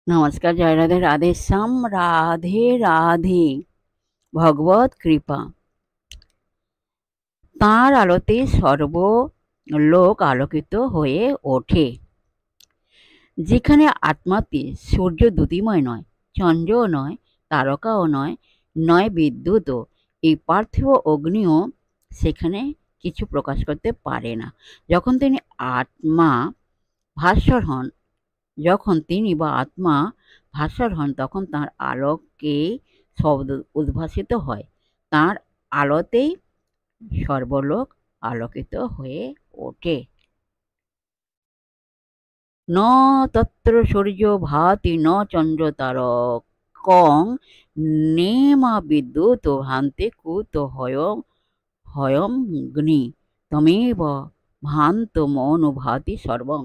নমস্কার, জয় রাধে, রাধে শ্যাম, রাধে রাধে। ভগবত কৃপা, তাঁর আলোতে সর্বলোক আলোকিত হয়ে ওঠে। যেখানে আত্মাতে সূর্য দ্যুতিময় নয়, চন্দ্রও নয়, তারকাও নয়, নয় বিদ্যুৎও, এই পার্থিব অগ্নিও সেখানে কিছু প্রকাশ করতে পারে না। যখন তিনি আত্মা ভাস্বর হন যখন তিনি বা আত্মা ভাস্বর হন তখন তাঁর আলোকে শব্দ উদ্ভাসিত হয়। তাঁর আলোতেই সর্বলোক আলোকিত হয়ে ওঠে। ন তত্র সূর্য ভাতি ন চন্দ্র তারকং নেমা বিদ্যুৎ ভান্তে কুত হয়ম গ্নি তমেব ভান্তমনুভাতি সর্বং।